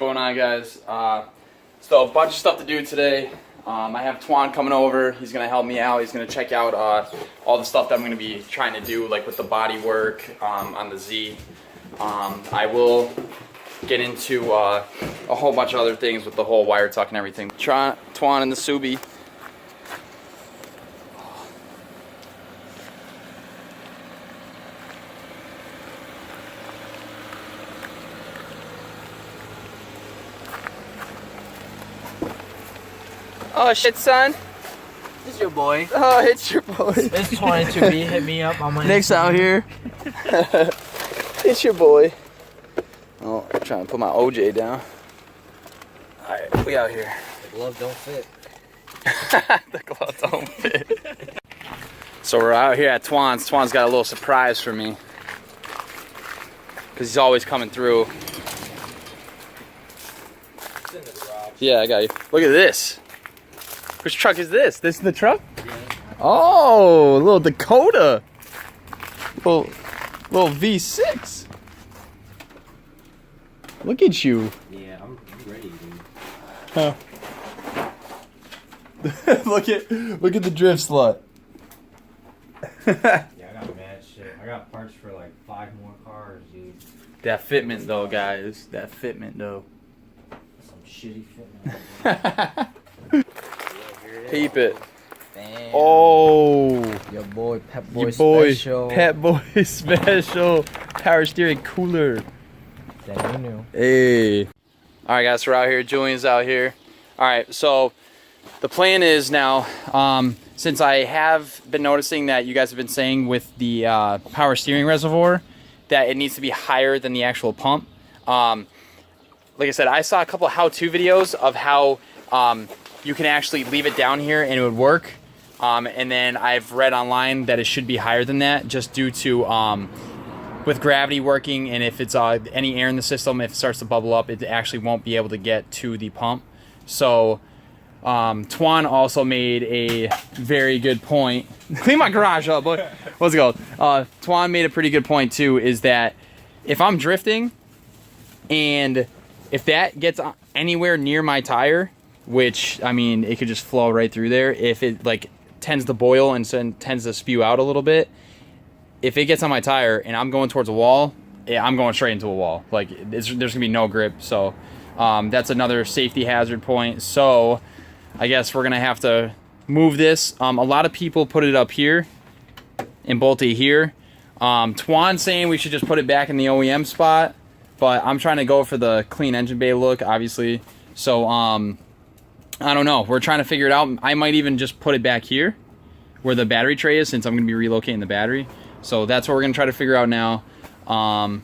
going on, guys? So a bunch of stuff to do today. I have Twan coming over. He's gonna help me out. He's gonna check out all the stuff that I'm gonna be trying to do, like with the body work on the Z. I will get into a whole bunch of other things with the whole wire tuck and everything. Twan and the Subi. Oh shit, son. It's your boy. Oh, it's your boy. It's 22B. Hit me up on my Nick's out here. It's your boy. Oh, I'm trying to put my OJ down. Alright, we out here. The glove don't fit. The glove don't fit. So we're out here at Twan's. Twan's got a little surprise for me. Because he's always coming through. It's in the garage. Yeah, I got you. Look at this. Which truck is this? This is the truck? Yeah. Oh, a little Dakota. Little V6. Look at you. Yeah, I'm ready, dude. Huh. look at the drift slut. Yeah, I got mad shit. I got parts for like 5 more cars, dude. That fitment though, guys. That fitment though. Some shitty fitment. Peep it. Damn. Oh. Your boy, Pep Boy Special. Special. Pep Boy Special. Power steering cooler. That you knew. Hey. Alright guys, we're out here. Julian's out here. Alright, so the plan is now, since I have been noticing that you guys have been saying with the power steering reservoir that it needs to be higher than the actual pump. Like I said, I saw a couple of how-to videos of how you can actually leave it down here and it would work. And then I've read online that it should be higher than that just due to with gravity working, and if it's any air in the system, if it starts to bubble up, it actually won't be able to get to the pump. So Twan also made a very good point. Clean my garage up, boy. What's it called? Twan made a pretty good point too, is that if I'm drifting and if that gets anywhere near my tire, which, I mean, it could just flow right through there. If it, like, tends to boil and tends to spew out a little bit, if it gets on my tire and I'm going towards a wall, yeah, I'm going straight into a wall. Like, there's going to be no grip. So, that's another safety hazard point. So, I guess we're going to have to move this. A lot of people put it up here and bolt it here. Twan's saying we should just put it back in the OEM spot, but I'm trying to go for the clean engine bay look, obviously. So, I don't know. We're trying to figure it out. I might even just put it back here where the battery tray is, since I'm going to be relocating the battery. So that's what we're going to try to figure out now. And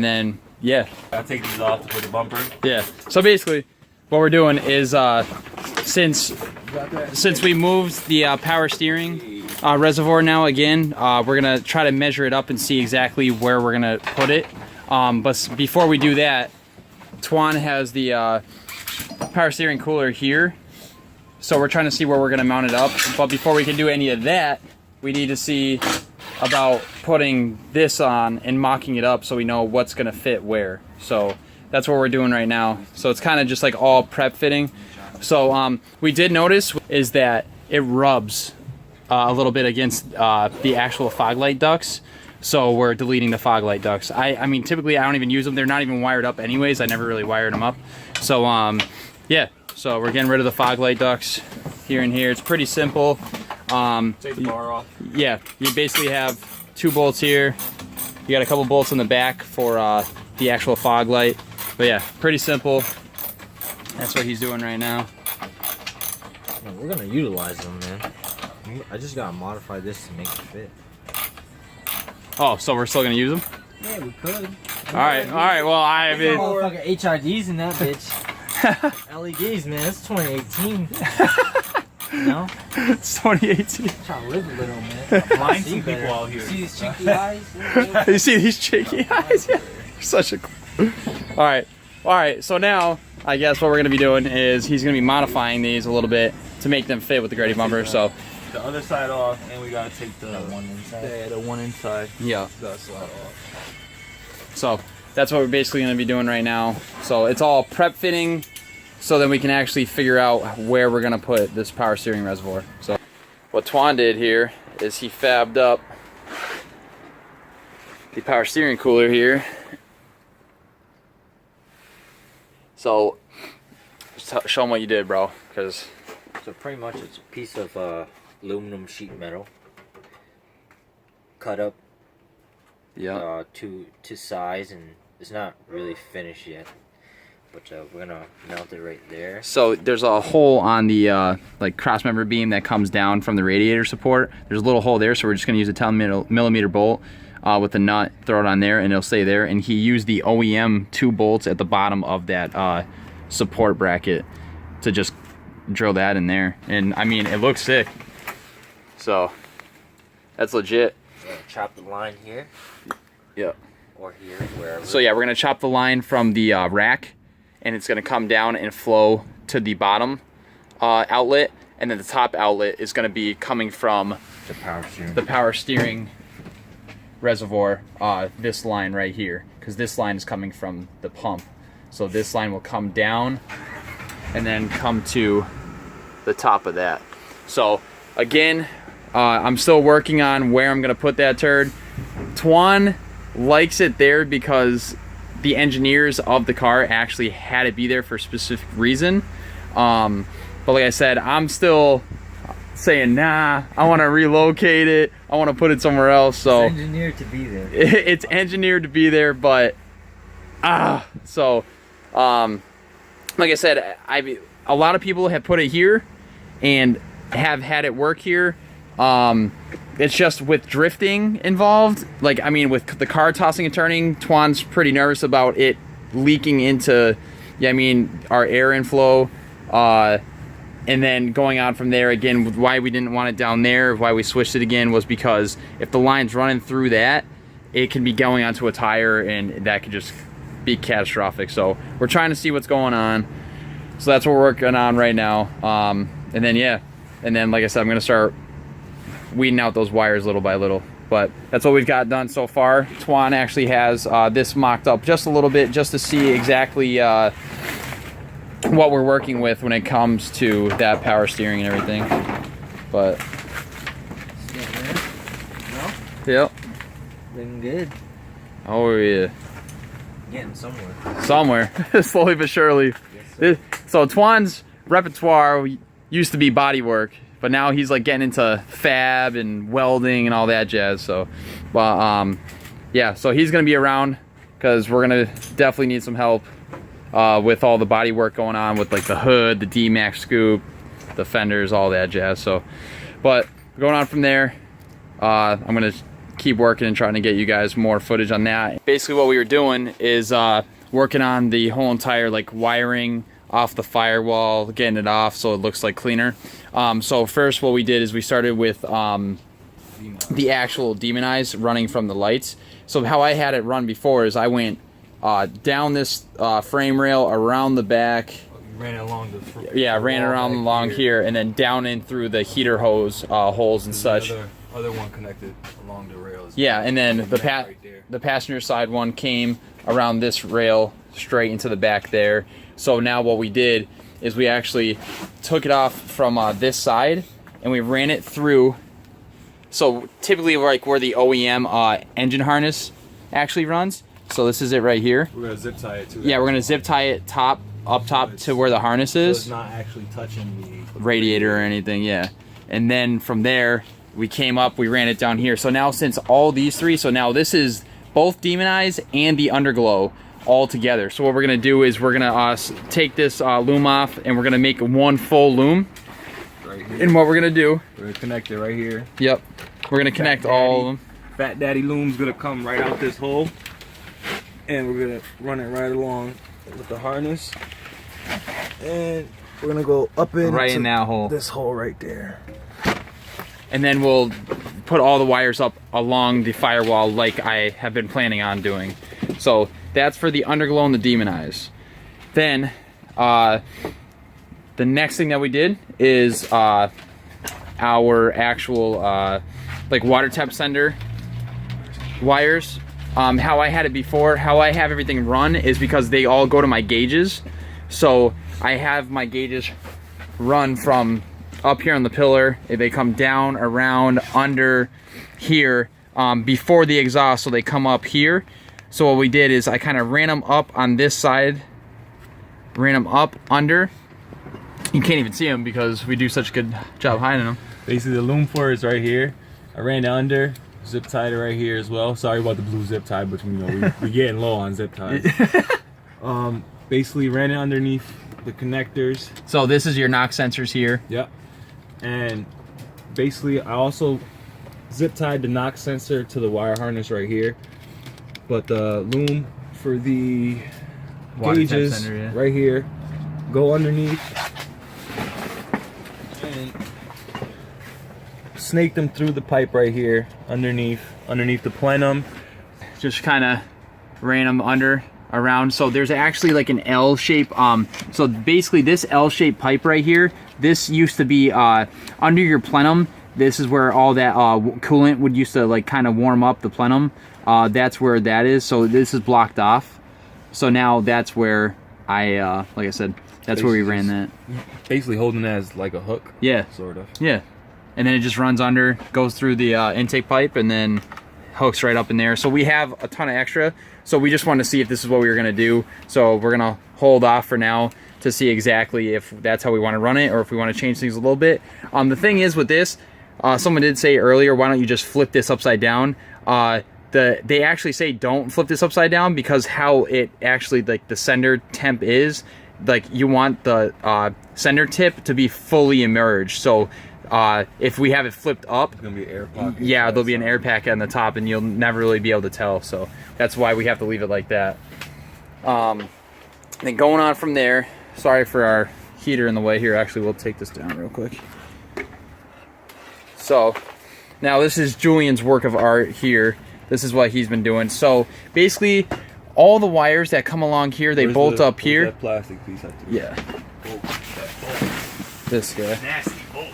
then, yeah. I'll take these off to put the bumper. Yeah. So basically, what we're doing is since we moved the power steering reservoir now again, we're going to try to measure it up and see exactly where we're going to put it. But before we do that, Twan has the power steering cooler here, so we're trying to see where we're going to mount it up. But before we can do any of that, we need to see about putting this on and mocking it up so we know what's going to fit where. So that's what we're doing right now. So it's kind of just like all prep fitting. So we did notice is that it rubs a little bit against the actual fog light ducts. So we're deleting the fog light ducts. I mean, typically I don't even use them. They're not even wired up anyways. I never really wired them up. So yeah, so we're getting rid of the fog light ducts here and here. It's pretty simple. Take the bar off. Yeah, you basically have 2 bolts here. You got a couple bolts in the back for the actual fog light. But yeah, pretty simple. That's what he's doing right now. Yeah, we're gonna utilize them, man. I just gotta modify this to make it fit. Oh, so we're still gonna use them? Yeah, we could. All right. Well, I mean, motherfucking HIDs in that bitch. LEDs, man. It's 2018. You know? It's 2018. Trying to live a little, man. Blind some people out here. See these cheeky eyes? You see these cheeky eyes? Yeah. You're such a. All right. So now, I guess what we're gonna be doing is he's gonna be modifying these a little bit to make them fit with the Grady bumper. So the other side off, and we gotta take the one inside. Yeah, the one inside. yeah. Gotta slide off. So that's what we're basically going to be doing right now. So it's all prep fitting, so then we can actually figure out where we're going to put this power steering reservoir. So what Twan did here is he fabbed up the power steering cooler here. So show them what you did, bro, because So pretty much it's a piece of aluminum sheet metal cut up to size, and it's not really finished yet, but we're gonna mount it right there. So there's a hole on the like cross member beam that comes down from the radiator support. There's a little hole there, so we're just gonna use a 10mm bolt with the nut, throw it on there, and it'll stay there. And he used the OEM 2 bolts at the bottom of that support bracket to just drill that in there. And I mean, it looks sick. So that's legit. We're gonna chop the line here. Yep. Or here, wherever. So yeah, we're gonna chop the line from the rack, and it's gonna come down and flow to the bottom outlet, and then the top outlet is gonna be coming from the power steering reservoir, this line right here, because this line is coming from the pump. So this line will come down and then come to the top of that. So again, I'm still working on where I'm gonna put that turd. Twan likes it there because the engineers of the car actually had it be there for a specific reason. But like I said, I'm still saying, nah, I want to relocate it. I want to put it somewhere else. So it's engineered to be there. It's engineered to be there, but so like I said, a lot of people have put it here and have had it work here. It's just with drifting involved, like, I mean, with the car tossing and turning, Twan's pretty nervous about it leaking into, yeah, I mean, our air inflow, and then going on from there. Again, why we didn't want it down there, why we switched it again, was because if the line's running through that, it can be going onto a tire, and that could just be catastrophic. So we're trying to see what's going on. So that's what we're working on right now. And then, yeah, and then, like I said, I'm gonna start weeding out those wires little by little. But that's what we've got done so far. Twan actually has this mocked up just a little bit, just to see exactly what we're working with when it comes to that power steering and everything. But yep, Looking good. oh yeah, Getting somewhere. somewhere. Slowly but surely. So Twan's repertoire used to be body work, but now he's like getting into fab and welding and all that jazz. So, but yeah, so he's gonna be around because we're gonna definitely need some help with all the body work going on with like the hood, the D-Max scoop, the fenders, all that jazz. So, but going on from there, I'm gonna keep working and trying to get you guys more footage on that. Basically what we were doing is working on the whole entire like wiring off the firewall, getting it off so it looks like cleaner. So first what we did is we started with the actual demonize running from the lights. So how I had it run before is I went down this frame rail, around the back. You ran it along the Yeah, ran around along here, and then down in through the heater hose holes and such. Other one connected along the rails. Yeah, and then Right there. the passenger side one came around this rail straight into the back there. So now what we did is we actually took it off from this side and we ran it through. So typically like where the OEM engine harness actually runs. So this is it right here. We're gonna zip tie it to. Yeah, we're gonna zip tie it up top to where the harness So it's is. not actually touching the Radiator or anything, yeah. And then from there, we came up, we ran it down here. So now since all these three, so now this is both Demonize and the Underglow all together. So what we're gonna do is we're gonna take this loom off and we're gonna make one full loom. right here. And what we're gonna do, We're gonna connect it right here. yep, we're gonna connect all of them. Fat Daddy loom's gonna come right out this hole, and we're gonna run it right along with the harness, and we're gonna go up Right in that hole. this hole right there. And then we'll put all the wires up along the firewall like I have been planning on doing. So that's for the Underglow and the Demonize. Then the next thing that we did is our actual like water temp sender wires. how I had it before, how I have everything run is because they all go to my gauges. So I have my gauges run from up here on the pillar. They come down, around, under here before the exhaust, so they come up here. So what we did is I kind of ran them up on this side, ran them up under. You can't even see them because we do such a good job hiding them. Basically, the loom for is right here. I ran it under, zip tied it right here as well. Sorry about the blue zip tie, but you know we getting low on zip ties. Basically, ran it underneath the connectors. So this is your knock sensors here. Yep. And basically, I also zip tied the knock sensor to the wire harness right here. But the loom for the Water temp gauges sensor, yeah. right here go underneath and snake them through the pipe right here underneath the plenum. Just kind of ran them under, around. So there's actually like an L shape. So basically this L shaped pipe right here, this used to be under your plenum. This is where all that coolant would used to like kind of warm up the plenum. That's where that is. So this is blocked off. So now that's where I, like I said, that's where we ran that. Basically holding it as like a hook. Yeah. Sort of. Yeah. And then it just runs under, goes through the intake pipe, and then hooks right up in there. So we have a ton of extra. So we just wanted to see if this is what we were gonna do. So we're gonna hold off for now to see exactly if that's how we want to run it or if we want to change things a little bit. The thing is with this, someone did say earlier, why don't you just flip this upside down? They actually say don't flip this upside down because how it actually, like the sender temp is, like you want the sender tip to be fully immersed. So if we have it flipped up, It's gonna be an air pocket. yeah, there'll be an air packet on the top and you'll never really be able to tell. So that's why we have to leave it like that. Then going on from there, sorry for our heater in the way here. Actually, we'll take this down real quick. So now this is Julian's work of art here. This is what he's been doing. So basically all the wires that come along here, they bolt up here. That plastic piece have to be? Yeah. This guy. Nasty bolt.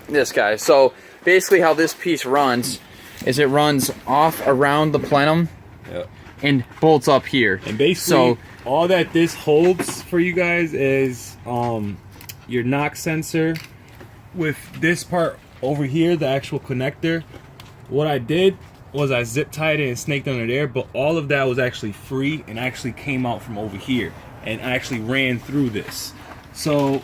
This guy. So basically how this piece runs is it runs off around the plenum and bolts up here. And basically all that this holds for you guys is your knock sensor with this part over here, the actual connector. What I did was I zip tied it and snaked under there, but all of that was actually free and actually came out from over here and actually ran through this. So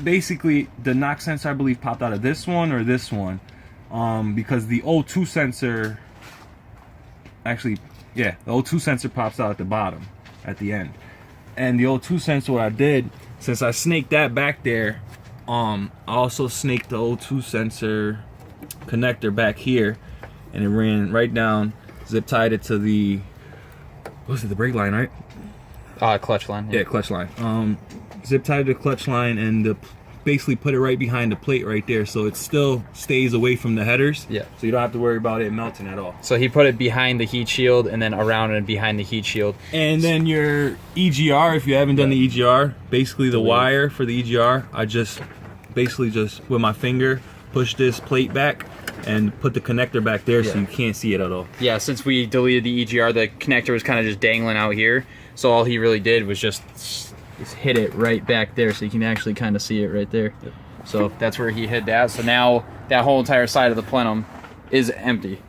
basically the knock sensor, I believe, popped out of this one or this one, because the O2 sensor actually, yeah, the O2 sensor pops out at the bottom at the end. And the O2 sensor, what I did, since I snaked that back there, I also snaked the O2 sensor connector back here, and it ran right down, zip tied it to the, what was it, the brake line, right? Clutch line. Yeah, clutch line. Zip tied the clutch line and basically put it right behind the plate right there, so it still stays away from the headers. Yeah. So you don't have to worry about it melting at all. So he put it behind the heat shield and then around and behind the heat shield. And then your EGR, if you haven't done the EGR, basically the wire for the EGR, I just basically just with my finger push this plate back and put the connector back there so you can't see it at all. Yeah, since we deleted the EGR, the connector was kind of just dangling out here. So all he really did was just hit it right back there so you can actually kind of see it right there. Yep. So that's where he hid that. So now that whole entire side of the plenum is empty.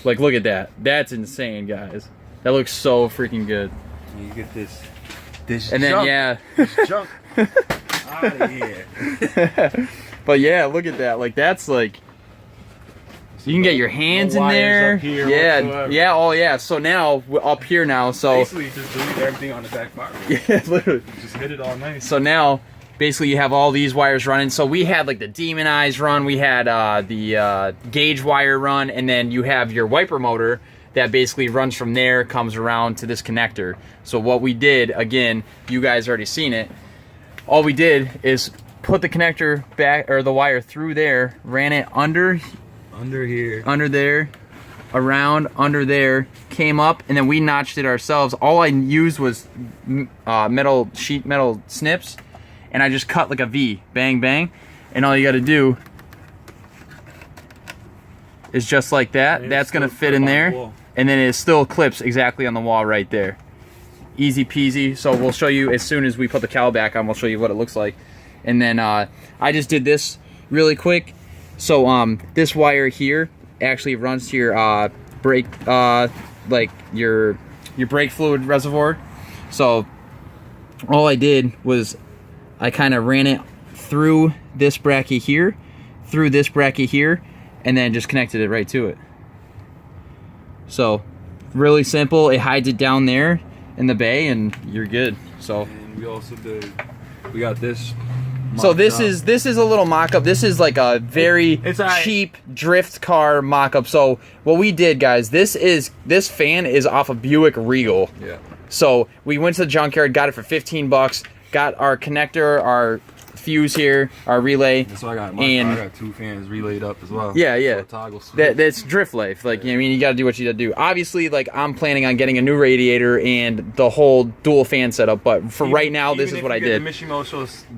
Like, look at that. That's insane, guys. That looks so freaking good. You get this And then, junk, yeah. this junk out of here. But yeah, look at that. Like, that's like, you can get your hands No in wires there. up here Yeah, whatsoever. yeah, oh yeah. So now, up here now, so. Basically, just delete everything on the back bar. Yeah, literally. Just hit it all nice. So now, basically, you have all these wires running. So we had like the demon eyes run, we had the gauge wire run, and then you have your wiper motor that basically runs from there, comes around to this connector. So what we did, again, you guys already seen it. All we did is put the connector back, or the wire through there, ran it under here, under there, around, under there, came up, and then we notched it ourselves. All I used was sheet metal snips, and I just cut like a V, bang, bang, and all you got to do is just like that. And That's it's gonna still fit in on the there, wall. and then it still clips exactly on the wall right there. Easy peasy. So we'll show you as soon as we put the cowl back on, we'll show you what it looks like. And then I just did this really quick. So this wire here actually runs to your brake, like your brake fluid reservoir. So all I did was I kind of ran it through this bracket here, through this bracket here, and then just connected it right to it. So really simple. It hides it down there in the bay and you're good. So and we also did, we got this. So this is a little mock-up. This is like a very cheap drift car mock-up. So what we did, guys, this fan is off a Buick Regal. Yeah. So we went to the junkyard, got it for 15 bucks, got our connector, our fuse here, our relay. So I got and I got 2 fans relayed up as well. Yeah, yeah. So toggle switch. That's drift life. Like, I mean, you got to do what you got to do. Obviously, like, I'm planning on getting a new radiator and the whole dual fan setup. But for right now, this is what I did. The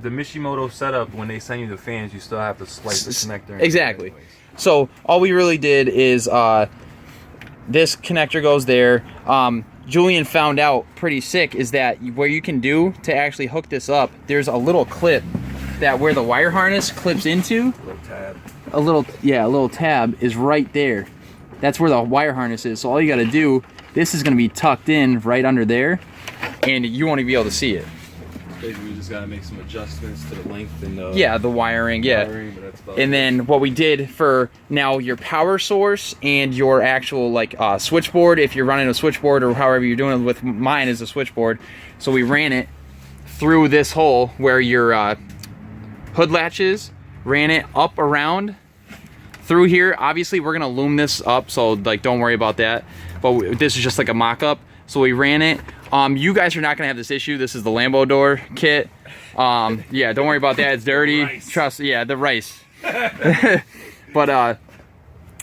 Mishimoto setup, when they send you the fans, you still have to splice the connector. Exactly. So all we really did is this connector goes there. Julian found out pretty sick is that where you can do to actually hook this up, there's a little clip that where the wire harness clips into. A little tab is right there. That's where the wire harness is. So all you got to do, this is going to be tucked in right under there, and you won't even be able to see it. Basically, we just got to make some adjustments to the length and the wiring. But that's about And then what we did for now your power source and your actual like switchboard, if you're running a switchboard or however you're doing it, with mine is a switchboard. So we ran it through this hole where your hood latches, ran it up around through here. Obviously we're gonna loom this up, so like don't worry about that, but this is just like a mock-up. So we ran it. You guys are not gonna have this issue. This is the Lambo door kit. Yeah, don't worry about that. It's dirty. Trust. Yeah, the rice. But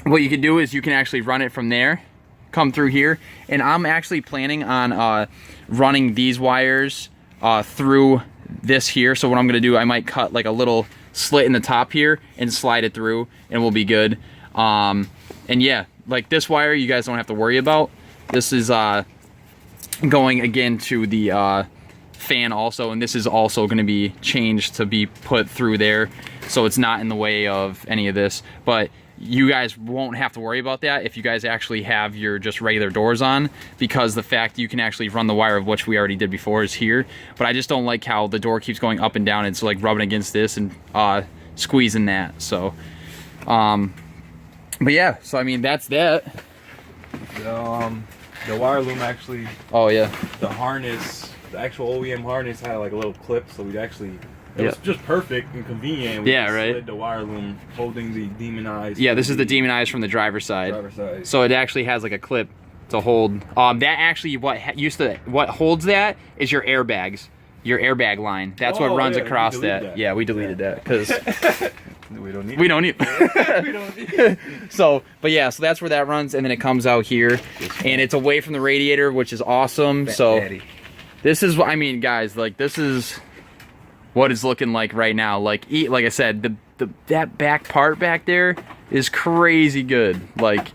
what you can do is you can actually run it from there, come through here, and I'm actually planning on running these wires through this here. So what I'm gonna do, I might cut like a little slit in the top here and slide it through, and we'll be good. And yeah, like this wire, you guys don't have to worry about. This is going again to the fan also, and this is also going to be changed to be put through there, so it's not in the way of any of this. But you guys won't have to worry about that if you guys actually have your just regular doors on, because the fact you can actually run the wire, of which we already did before, is here. But I just don't like how the door keeps going up and down. It's like rubbing against this and squeezing that. So but yeah, so I mean that's that. The wire loom actually. Oh yeah. The harness, the actual OEM harness had like a little clip, so we actually. It was just perfect and convenient. We just slid the wire loom holding the demon eyes. Yeah, this is the demon eyes from the driver's side. So it actually has like a clip to hold. That actually what holds that is your airbags, your airbag line. That's what runs across that. Yeah, we deleted that because we don't need it. So, but yeah, so that's where that runs, and then it comes out here, and it's away from the radiator, which is awesome. So this is what I mean, guys. Like this is what it's looking like right now. Like I said, that back part back there is crazy good. Like,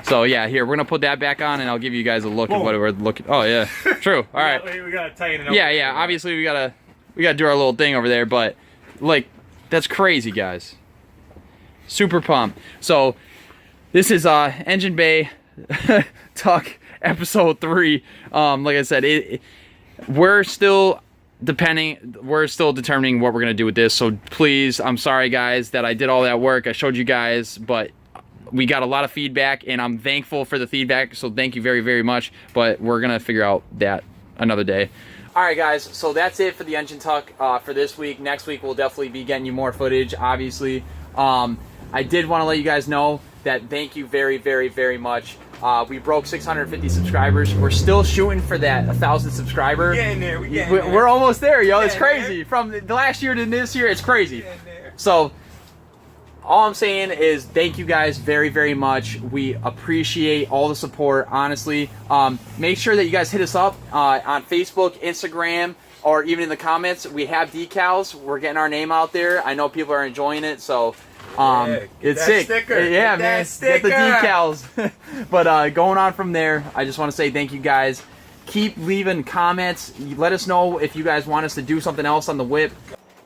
so yeah, here we're gonna put that back on, and I'll give you guys a look at what we're looking. Oh yeah, true. All right. We gotta tighten it up. Yeah. Obviously, we gotta do our little thing over there, but like that's crazy, guys. Super pumped. So this is Engine Bay Talk episode 3. Like I said, we're still determining what we're gonna do with this. So please, I'm sorry guys that I did all that work. I showed you guys, but we got a lot of feedback, and I'm thankful for the feedback. So thank you very, very much. But we're gonna figure out that another day. All right, guys. So that's it for the Engine Talk for this week. Next week we'll definitely be getting you more footage, obviously. I did want to let you guys know that thank you very, very, very much. We broke 650 subscribers. We're still shooting for that 1,000 subscriber. We're almost there, yo. It's crazy. From the last year to this year, it's crazy. So all I'm saying is thank you guys very, very much. We appreciate all the support, honestly. Make sure that you guys hit us up on Facebook, Instagram, or even in the comments. We have decals. We're getting our name out there. I know people are enjoying it, so it's sick. Sticker. Yeah, Get man. that sticker. Get the decals. But going on from there, I just want to say thank you guys. Keep leaving comments. Let us know if you guys want us to do something else on the whip.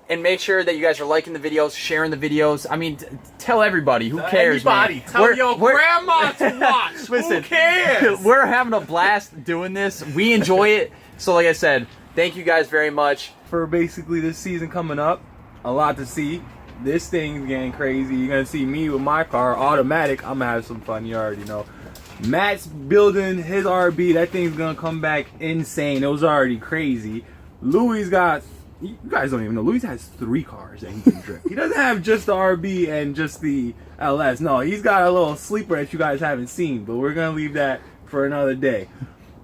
And make sure that you guys are liking the videos, sharing the videos. I mean, tell everybody. Who cares, Everybody. man? Tell your grandma to watch. Listen, Who cares? We're having a blast doing this. We enjoy it. So like I said, thank you guys very much. For basically this season coming up, a lot to see. This thing's getting crazy. You're going to see me with my car, automatic. I'm going to have some fun. You already know. Matt's building his RB. That thing's going to come back insane. It was already crazy. Louis got... You guys don't even know. Luis has 3 cars that he can drift. He doesn't have just the RB and just the LS. No, he's got a little sleeper that you guys haven't seen, but we're going to leave that for another day.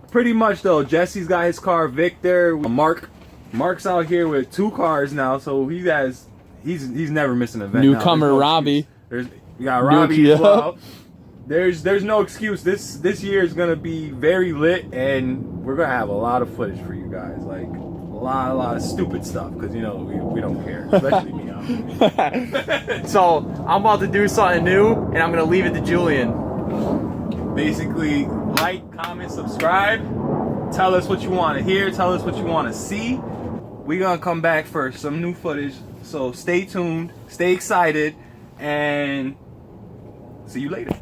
Pretty much, though, Jesse's got his car, Victor. Mark's out here with 2 cars now, so he's never missing an event. Newcomer Robbie. You got Robbie as well. There's no excuse. This year is going to be very lit, and we're going to have a lot of footage for you guys. Like, a lot of stupid stuff, because you know we don't care, especially me. So I'm about to do something new, and I'm gonna leave it to Julian. Basically, like, comment, subscribe. Tell us what you want to hear. Tell us what you want to see. We're gonna come back for some new footage, so stay tuned, stay excited, and see you later.